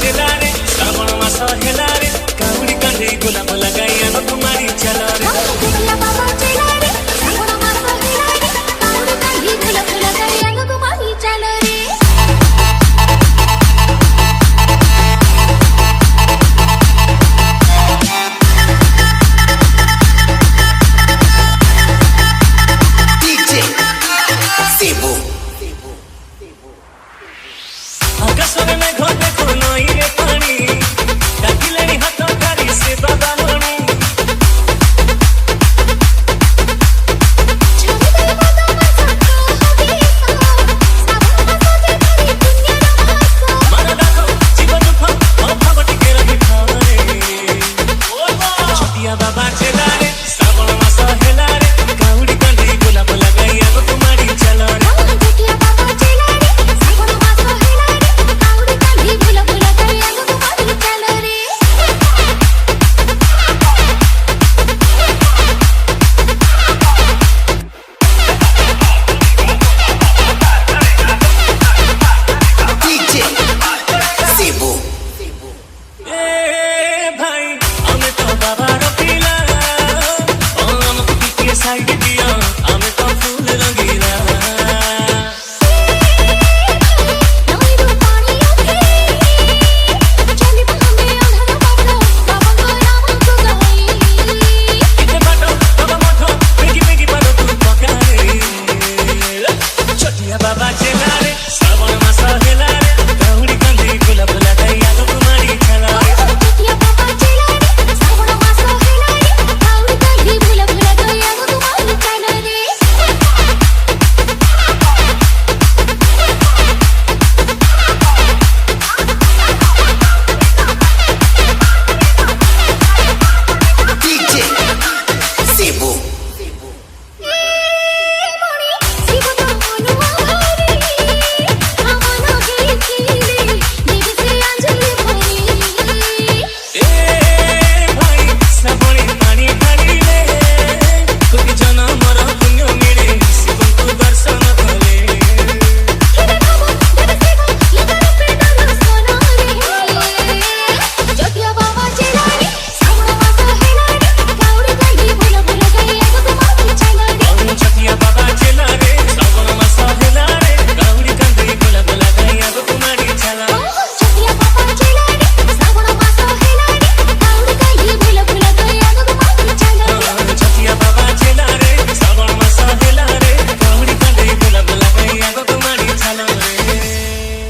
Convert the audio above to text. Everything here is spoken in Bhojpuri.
देला रे श्रावण मास हेला रे काउडी कांधे गोलाप लगाई आनो तुम्हारी चलो रे गोला बाबा चला रे श्रावण मास हेला रे काउडी कांधे गोलाप लगाई आनो तुम्हारी चलो रे DJ Sibu आकाश में